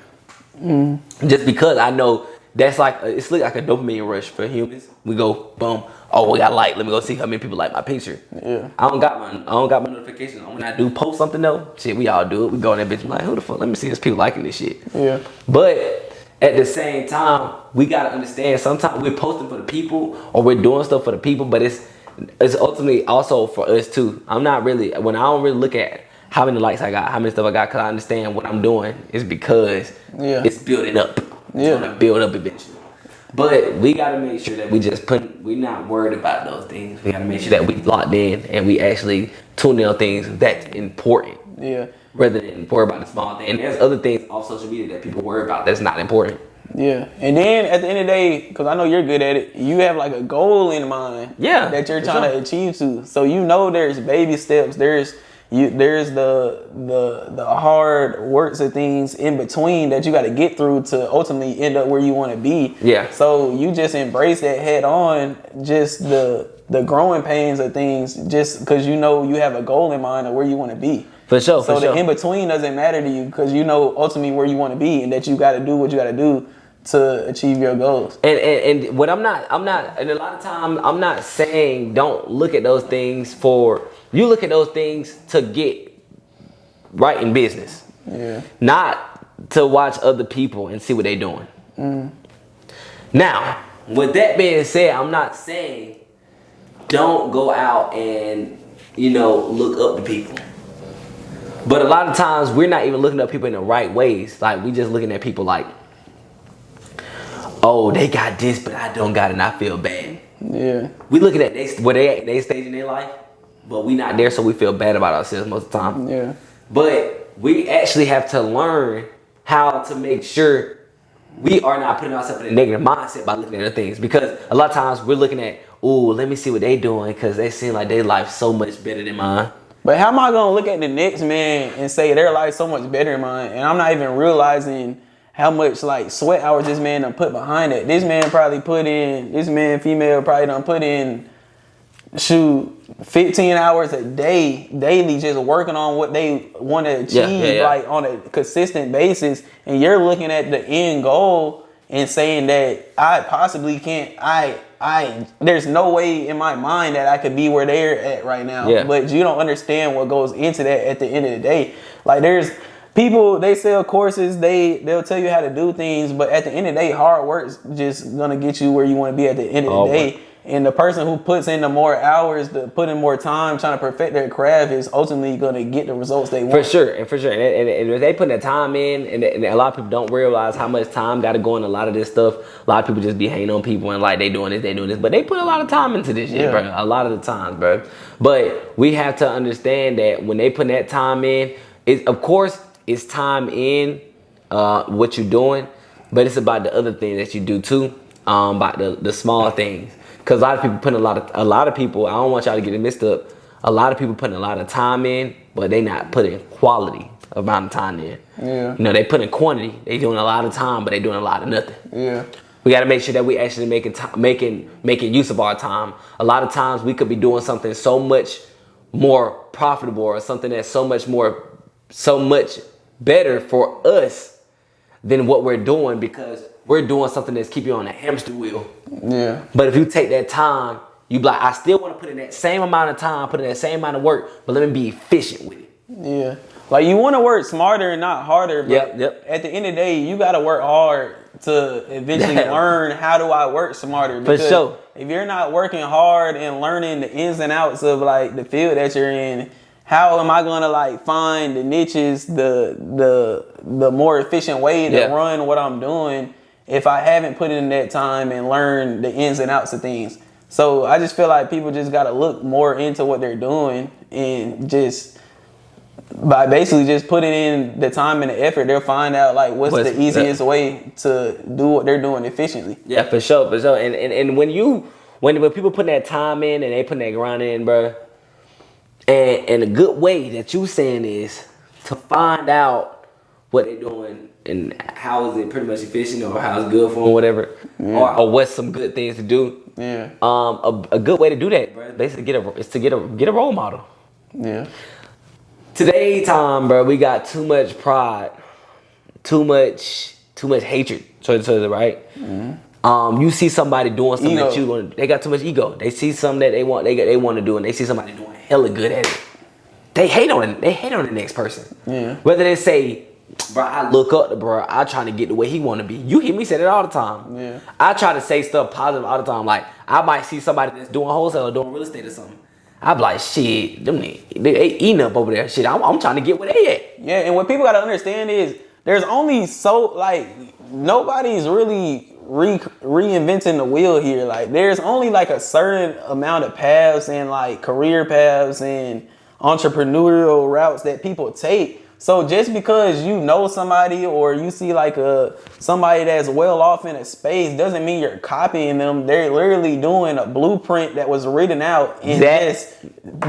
Just because I know that's like, it's like a dopamine rush for humans. We go, boom, oh, we got a like. Let me go see how many people like my picture. Yeah. I don't got my notifications on. When I do post something though, shit, we all do it. We go in that bitch, I'm like, who the fuck? Let me see if people liking this shit. Yeah. But at the same time, we gotta understand, sometimes we're posting for the people, or we're doing stuff for the people, but it's ultimately also for us too. I don't really look at how many likes I got, how many stuff I got, because I understand what I'm doing is because it's building up. It's gonna build up eventually. But we gotta make sure that we're not worried about those things. We gotta make sure that we locked in and we actually tune in on things that's important. Yeah. Rather than worry about the small thing. And there's other things off social media that people worry about that's not important. Yeah. And then at the end of the day, because I know you're good at it, you have like a goal in mind that you're trying to achieve to. So you know there's baby steps, there's the hard works of things in between that you got to get through to ultimately end up where you want to be. Yeah. So you just embrace that head on, just the growing pains of things, just because you know you have a goal in mind of where you want to be. For sure. So the in between doesn't matter to you, because you know ultimately where you want to be, and that you got to do what you got to do to achieve your goals. And what I'm not, and a lot of times I'm not saying don't look at those things you look at those things to get right in business. Yeah. Not to watch other people and see what they're doing. Now, with that being said, I'm not saying don't go out and, look up to people. But a lot of times we're not even looking at people in the right ways. Like we just looking at people like, oh, they got this, but I don't got it, and I feel bad. Yeah. We looking at where they stage in their life, but we not there, so we feel bad about ourselves most of the time. Yeah. But we actually have to learn how to make sure we are not putting ourselves in a negative mindset by looking at other things. Because a lot of times we're looking at, ooh, let me see what they doing, because they seem like their life so much better than mine. But how am I gonna look at the next man and say their life so much better than mine, and I'm not even realizing how much like sweat hours this man done put behind it? This man female probably done put in 15 hours a day daily just working on what they want to achieve like on a consistent basis, and you're looking at the end goal and saying that I possibly can't, there's no way in my mind that I could be where they're at right now. Yeah. But you don't understand what goes into that at the end of the day. Like there's people, they sell courses, they'll tell you how to do things, but at the end of the day, hard work's just gonna get you where you want to be at the end of the day. And the person who puts in the more hours, to put in more time trying to perfect their craft is ultimately going to get the results they want. For sure. And if they put that time in, and a lot of people don't realize how much time got to go in a lot of this stuff. A lot of people just be hating on people and like they doing this. But they put a lot of time into this shit, bro. A lot of the times, bro. But we have to understand that when they put that time in, of course, it's time in what you're doing. But it's about the other things that you do too. About the small things. Because a lot of people putting a lot of people, I don't want y'all to get it mixed up. A lot of people putting a lot of time in, but they not putting quality amount of time in. Yeah. You know, they putting quantity. They doing a lot of time, but they doing a lot of nothing. Yeah. We got to make sure that we actually making use of our time. A lot of times we could be doing something so much more profitable or something that's so much better for us than what we're doing, because we're doing something that's keeping you on a hamster wheel. Yeah. But if you take that time, you be like, I still want to put in that same amount of time, put in that same amount of work, but let me be efficient with it. Yeah. Like you want to work smarter and not harder, but at the end of the day, you got to work hard to eventually learn how do I work smarter. Because for sure. If you're not working hard and learning the ins and outs of like the field that you're in, how am I gonna like find the niches, the more efficient way to run what I'm doing if I haven't put in that time and learned the ins and outs of things? So I just feel like people just gotta look more into what they're doing, and just by basically just putting in the time and the effort, they'll find out like what's the easiest way to do what they're doing efficiently. Yeah, for sure. And when people put that time in and they put that grind in, bro. And a good way that you saying is to find out what they're doing and how is it pretty much efficient, or how it's good for them, whatever, or what's some good things to do. Yeah. A good way to do that, bro, basically is to get a role model. Yeah. Today time, bro, we got too much pride, too much hatred towards each other, right? Mm-hmm. You see somebody doing something that they got too much ego. They see something that they want to do, and they see somebody doing hella good at it. They hate on it. They hate on the next person. Yeah. Whether they say, bro, I look up to bro, I trying to get the way he want to be. You hear me say that all the time. Yeah. I try to say stuff positive all the time. Like I might see somebody that's doing wholesale or doing real estate or something. I be like, shit, them they eating up over there. Shit, I'm trying to get where they at. Yeah, and what people gotta understand is there's only nobody's really reinventing the wheel here. Like there's only like a certain amount of paths and like career paths and entrepreneurial routes that people take. So just because you know somebody or you see like somebody that's well off in a space doesn't mean you're copying them. They're literally doing a blueprint that was written out and just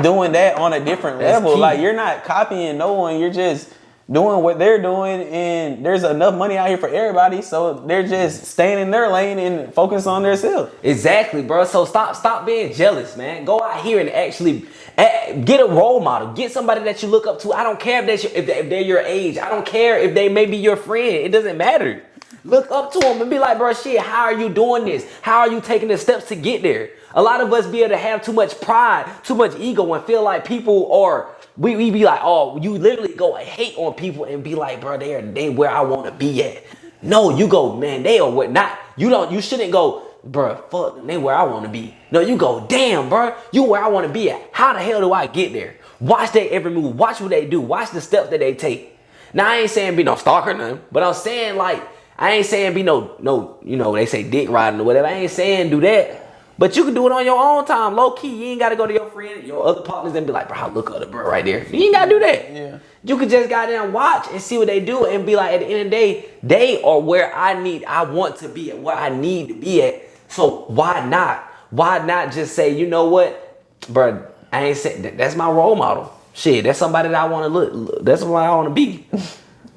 doing that on a different level. Like you're not copying no one. You're just doing what they're doing, and there's enough money out here for everybody, so they're just staying in their lane and focus on themselves. Exactly, bro. So stop being jealous, man. Go out here and actually get a role model. Get somebody that you look up to. I don't care if they're your age. I don't care if they may be your friend. It doesn't matter. Look up to them and be like, bro, shit, how are you doing this? How are you taking the steps to get there? A lot of us be able to have too much pride, too much ego, and feel like people are. We be like, oh, you literally go and hate on people and be like, bro, they where I want to be at. No, you go, man, they are what not. You shouldn't go, bro, fuck, they where I want to be. No, you go, damn, bro, you where I want to be at. How the hell do I get there? Watch their every move. Watch what they do. Watch the steps that they take. Now I ain't saying be no stalker or nothing, but I'm saying like I ain't saying be no, you know, they say dick riding or whatever. I ain't saying do that. But you can do it on your own time, low key. You ain't gotta go to your friend, your other partners, and be like, bro, look at the bro right there. You ain't gotta do that. Yeah. You can just goddamn watch and see what they do and be like, at the end of the day, they are where I want to be at, where I need to be at. So why not? Why not just say, you know what, bro? I ain't saying that's my role model. Shit, that's somebody that I want to look. That's what I want to be.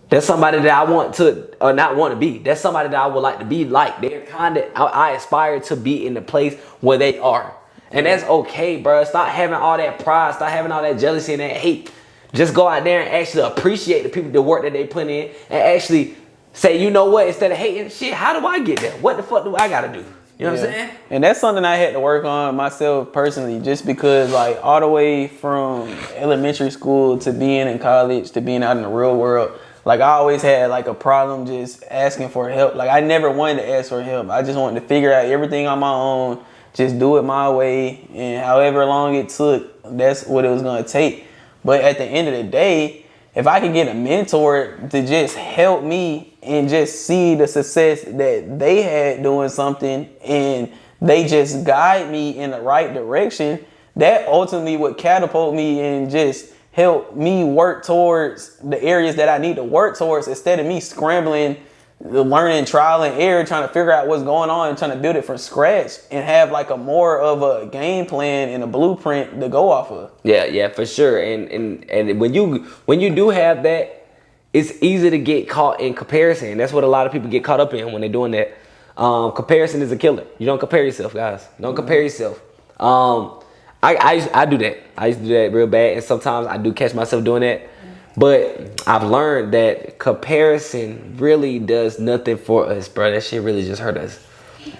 That's somebody that I want to, or not want to be. That's somebody that I would like to be like. They're kind of, I aspire to be in the place where they are. And that's okay, bro. Stop having all that pride. Stop having all that jealousy and that hate. Just go out there and actually appreciate the people, the work that they put in, and actually say, you know what, instead of hating, shit, how do I get there? What the fuck do I got to do? You know what I'm saying? And that's something I had to work on myself personally, just because like all the way from elementary school to being in college to being out in the real world, like I always had like a problem just asking for help. Like I never wanted to ask for help. I just wanted to figure out everything on my own, just do it my way, and however long it took, that's what it was gonna take. But at the end of the day, if I could get a mentor to just help me and just see the success that they had doing something and they just guide me in the right direction, that ultimately would catapult me and just help me work towards the areas that I need to work towards, instead of me scrambling, learning trial and error, trying to figure out what's going on and trying to build it from scratch and have like a more of a game plan and a blueprint to go off of. Yeah, for sure. And when you do have that, it's easy to get caught in comparison. That's what a lot of people get caught up in when they're doing that. Comparison is a killer. You don't compare yourself, guys. Don't compare yourself. I do that. I used to do that real bad, and sometimes I do catch myself doing that. But I've learned that comparison really does nothing for us, bro. That shit really just hurt us.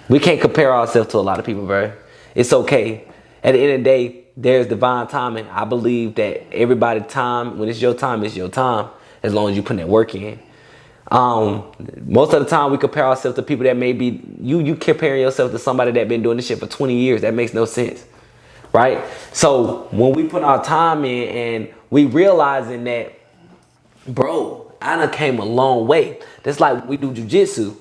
We can't compare ourselves to a lot of people, bro. It's okay. At the end of the day, there's divine timing. I believe that everybody's time, when it's your time, it's your time, as long as you put that work in. Most of the time we compare ourselves to people that may be, you comparing yourself to somebody that been doing this shit for 20 years. That makes no sense, right? So when we put our time in and we realizing that, bro, I done came a long way. That's like we do jujitsu.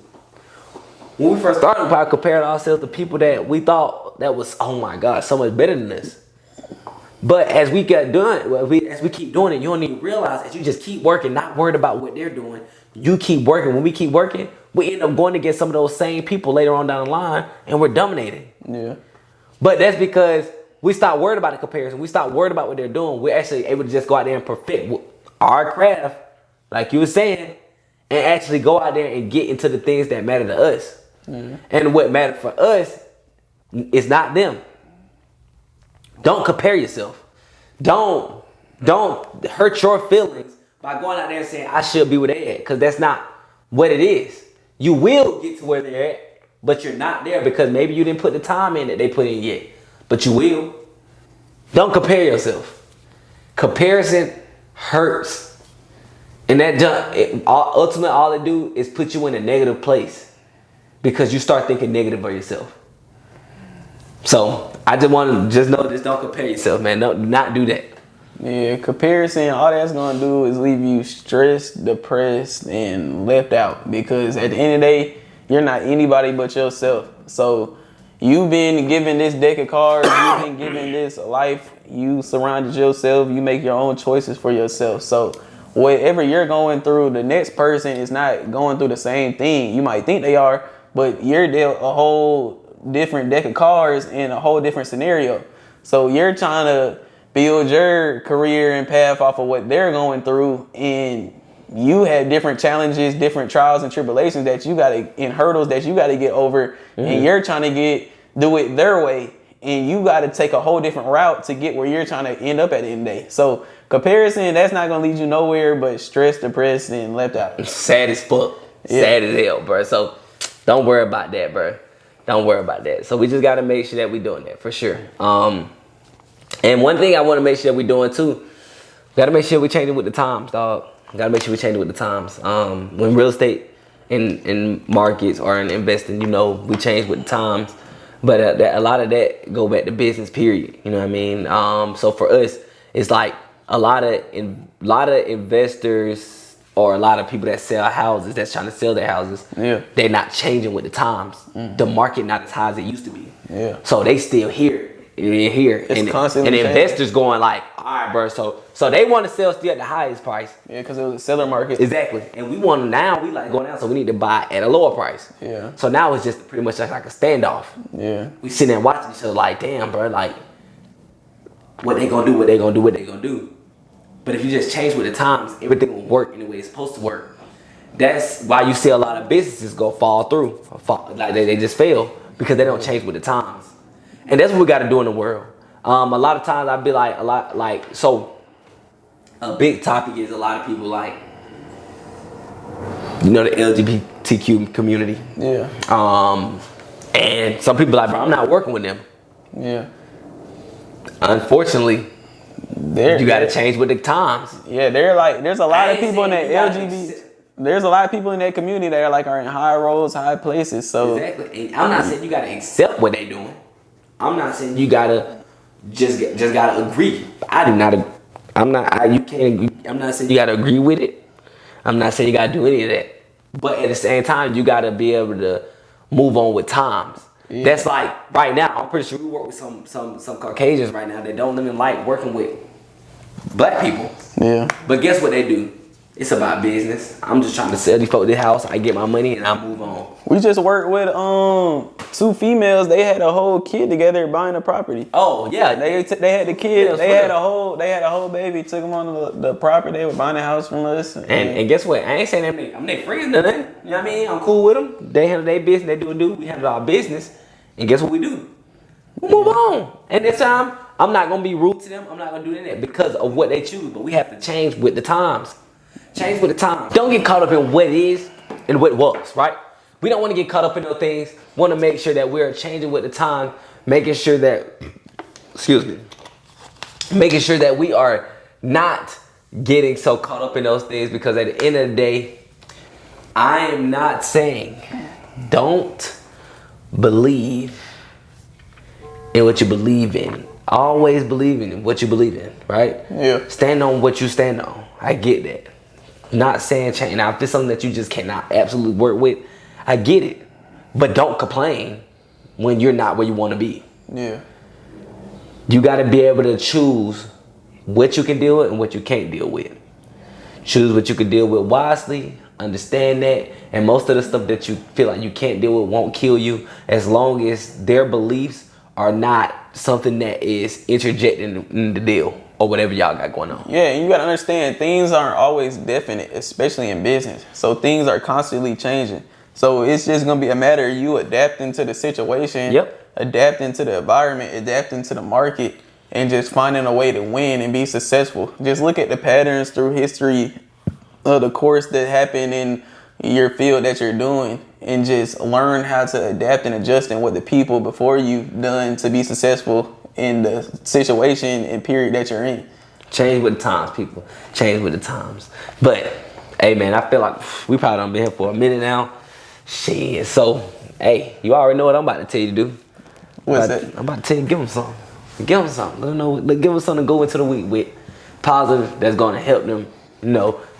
When we first started, we probably compared ourselves to people that we thought that was, oh my God, so much better than us. But as we get done, as we keep doing it, you don't even realize that you just keep working, not worried about what they're doing. You keep working. When we keep working, we end up going against some of those same people later on down the line, and we're dominating. Yeah. But that's because we stop worried about the comparison. We stop worried about what they're doing. We're actually able to just go out there and perfect our craft, like you were saying, and actually go out there and get into the things that matter to us. Mm-hmm. And what matters for us is not them. Don't compare yourself. Don't hurt your feelings by going out there and saying, I should be where they at, because that's not what it is. You will get to where they're at, but you're not there because maybe you didn't put the time in that they put in yet. But you will. Don't compare yourself. Comparison hurts. And that ultimately all it do is put you in a negative place because you start thinking negative of yourself. So I just want to know this: don't compare yourself, man. Do not do that. Yeah, comparison, all that's gonna do is leave you stressed, depressed, and left out. Because at the end of the day, you're not anybody but yourself. So you've been given this deck of cards, you've been given this life, you surrounded yourself, you make your own choices for yourself. So whatever you're going through, the next person is not going through the same thing. You might think they are, but you're dealt a whole different deck of cards in a whole different scenario. So you're trying to build your career and path off of what they're going through, and you have different challenges, different trials and tribulations that you gotta, and hurdles that you gotta get over, and you're trying to do it their way, and you gotta take a whole different route to get where you're trying to end up at the end of the day. So comparison, that's not gonna lead you nowhere but stressed, depressed, and left out. Sad as fuck. Yeah. Sad as hell, bro. So don't worry about that, bro. Don't worry about that. So we just gotta make sure that we're doing that for sure. And one thing I want to make sure we're doing too, gotta make sure we're changing with the times, dog. Gotta make sure we're changing with the times. When real estate in markets or in investing, you know, we change with the times. But a lot of that go back to business, period. You know what I mean? So for us, it's like a lot of investors or a lot of people that sell houses that's trying to sell their houses, they're not changing with the times. The market not as high as it used to be. Yeah. So they still here. It's constantly and investors going like, all right, bro. So they want to sell still at the highest price. Yeah, because it was a seller market. Exactly. And we want to now, we like going down, so we need to buy at a lower price. Yeah. So now it's just pretty much like a standoff. Yeah. We sitting there watching each other like, damn, bro, like, what they gonna do, what they gonna do, what they gonna do. But if you just change with the times, everything will work in the way it's supposed to work. That's why you see a lot of businesses fall through. Like they just fail because they don't change with the times. And that's what we got to do in the world. A lot of times I'd be like, so a big topic is a lot of people like, you know, the LGBTQ community. Yeah. And some people like, bro, I'm not working with them. Yeah. Unfortunately, you got to change with the times. Yeah, there's a lot of people in that LGBT. There's a lot of people in that community that are in high roles, high places. So exactly. And I'm not saying you got to accept what they're doing. I'm not saying you gotta just gotta agree. I do not. I'm not. You can't. I'm not saying you gotta agree with it. I'm not saying you gotta do any of that. But at the same time, you gotta be able to move on with times. Yeah. That's like right now. I'm pretty sure we work with some Caucasians right now that don't even like working with black people. Yeah. But guess what they do? It's about business. I'm just trying to sell these folks the house. I get my money and I move on. We just worked with 2 females. They had a whole kid together buying a property. Oh yeah, they had the kid. Yeah, they had a whole baby. Took them on the property. They were buying a house from us. And guess what? I ain't saying I'm their friends or nothing. You know what I mean? I'm cool with them. They handle their business. They do. We handle our business. And guess what we do? We move on. And this time, I'm not gonna be rude to them. I'm not gonna do that because of what they choose. But we have to change with the times. Change with the times. Don't get caught up in what is and what was, right? We don't want to get caught up in those things. Want to make sure that we're changing with the time, making sure that, making sure that we are not getting so caught up in those things, because at the end of the day, I am not saying don't believe in what you believe in. Always believe in what you believe in, right? Yeah. Stand on what you stand on. I get that. Not saying change. Now, if it's something that you just cannot absolutely work with, I get it. But don't complain when you're not where you want to be. Yeah. You got to be able to choose what you can deal with and what you can't deal with. Choose what you can deal with wisely. Understand that. And most of the stuff that you feel like you can't deal with won't kill you, as long as their beliefs are not something that is interjecting in the deal or whatever y'all got going on. Yeah, and you gotta understand, things aren't always definite, especially in business. So things are constantly changing. So it's just gonna be a matter of you adapting to the situation, adapting to the environment, adapting to the market, and just finding a way to win and be successful. Just look at the patterns through history of the course that happened in your field that you're doing, and just learn how to adapt and adjust and what the people before you done to be successful in the situation and period that you're in. Change with the times, people. Change with the times. But, hey, man, I feel like we probably done been here for a minute now. Shit. So, hey, you already know what I'm about to tell you to do. What's that? I'm about to tell you, give them something. Give them something. Let them know. Give them something to go into the week with. Positive that's going to help them,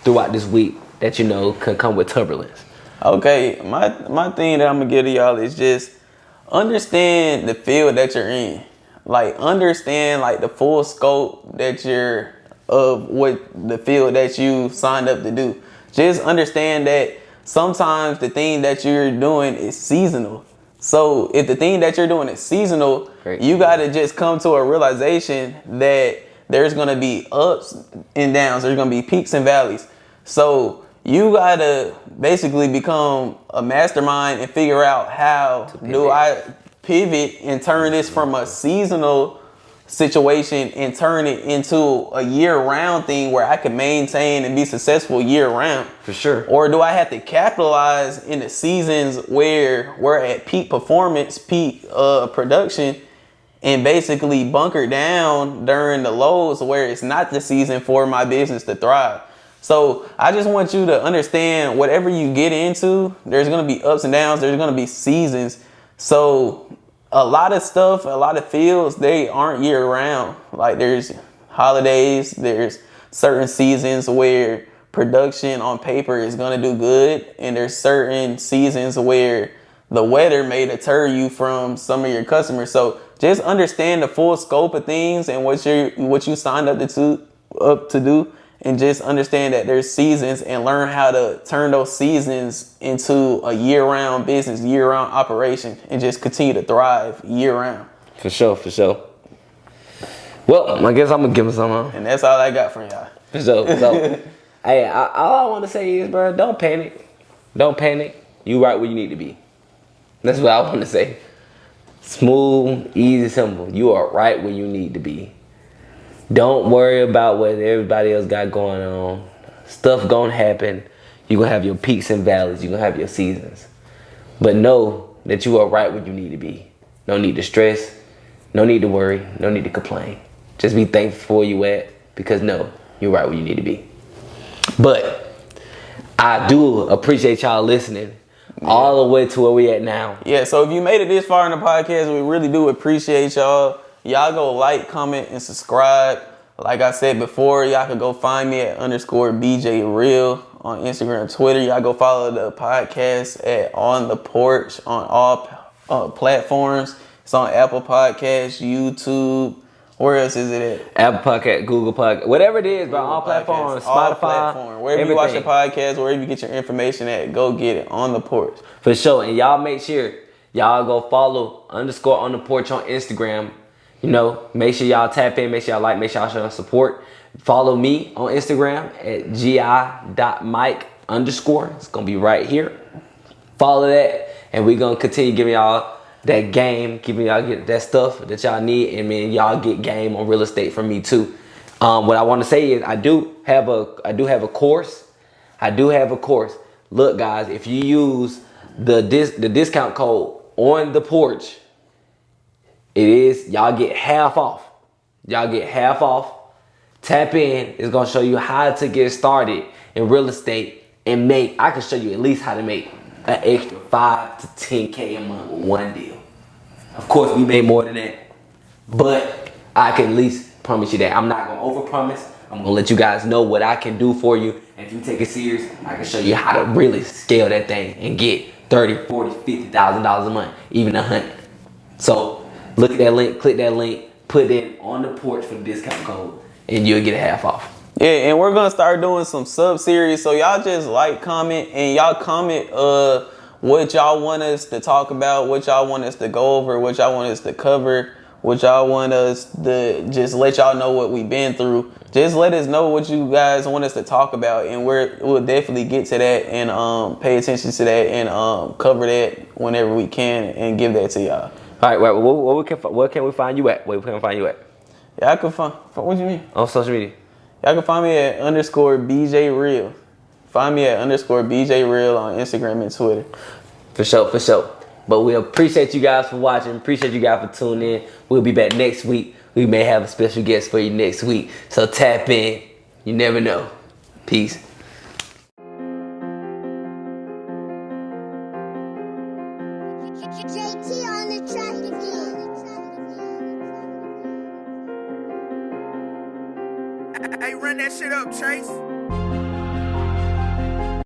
throughout this week that, can come with turbulence. Okay, my thing that I'm going to give to y'all is just understand the field that you're in. Like, understand like the full scope that you're of what the field that you signed up to do. Just understand that sometimes the thing that you're doing is seasonal. So if the thing that you're doing is seasonal, you got to just come to a realization that there's going to be ups and downs. There's going to be peaks and valleys. So you got to basically become a mastermind and figure out how do I pivot and turn this from a seasonal situation and turn it into a year-round thing where I can maintain and be successful year-round. For sure. Or do I have to capitalize in the seasons where we're at peak performance, peak production, and basically bunker down during the lows where it's not the season for my business to thrive? So I just want you to understand, whatever you get into, there's going to be ups and downs. There's going to be seasons. So a lot of stuff, a lot of fields, they aren't year round. Like, there's holidays. There's certain seasons where production on paper is gonna do good, and there's certain seasons where the weather may deter you from some of your customers. So just understand the full scope of things and what you signed up to do, and just understand that there's seasons, and learn how to turn those seasons into a year-round business, year-round operation, and just continue to thrive year-round. For sure, for sure. Well, I guess I'm gonna give him some. And that's all I got for y'all. For sure. So, hey, all I want to say is, bro, don't panic. Don't panic. You right where you need to be. That's what I want to say. Smooth, easy, simple. You are right where you need to be. Don't worry about what everybody else got going on. Stuff gonna happen. You're gonna have your peaks and valleys. You're gonna have your seasons. But know that you are right where you need to be. No need to stress. No need to worry. No need to complain. Just be thankful for where you at, because no, you're right where you need to be. But I do appreciate y'all listening all the way to where we at now. Yeah, so if you made it this far in the podcast, we really do appreciate y'all. Y'all go like, comment, and subscribe. Like I said before, y'all can go find me at _BJ Real on Instagram and Twitter. Y'all go follow the podcast at On The Porch on all platforms. It's on Apple Podcasts, YouTube. Where else is it at? Apple Podcast, Google Podcast, whatever it is, bro. All platforms, Spotify, wherever everything. you watch your podcast, wherever you get your information at, go get it. On The Porch. For sure. And y'all make sure y'all go follow _ On The Porch on Instagram. You know, make sure y'all tap in, make sure y'all like, make sure y'all show support. Follow me on Instagram at gi.mike_. It's gonna be right here. Follow that, and we're gonna continue giving y'all that game, giving y'all get that stuff that y'all need, and man, y'all get game on real estate from me too. What I want to say is I do have a course. Look, guys, if you use the discount code On The Porch, y'all get half off. Tap in. It's gonna show you how to get started in real estate, and I can show you at least how to make an extra 5 to 10K a month with one deal. Of course, we made more than that, but I can at least promise you that. I'm not gonna overpromise. I'm gonna let you guys know what I can do for you. And if you take it serious, I can show you how to really scale that thing and get $30,000, $40,000, $50,000 a month, even $100,000. So look at that link, click that link, put it On The Porch for the discount code, and you'll get a half off. Yeah, and we're gonna start doing some sub-series, so y'all just like, comment, and y'all comment what y'all want us to talk about, what y'all want us to go over, what y'all want us to cover, what y'all want us to just let y'all know what we've been through. Just let us know what you guys want us to talk about, and we'll definitely get to that and pay attention to that and cover that whenever we can and give that to y'all. All right, where can we find you at? Where can we find you at? Yeah, I can find. What do you mean? On social media. Y'all can find me at _BJ Real. Find me at _BJ Real on Instagram and Twitter. For sure. But we appreciate you guys for watching. Appreciate you guys for tuning in. We'll be back next week. We may have a special guest for you next week. So tap in. You never know. Peace. JT on the track again. Hey, run that shit up, Chase.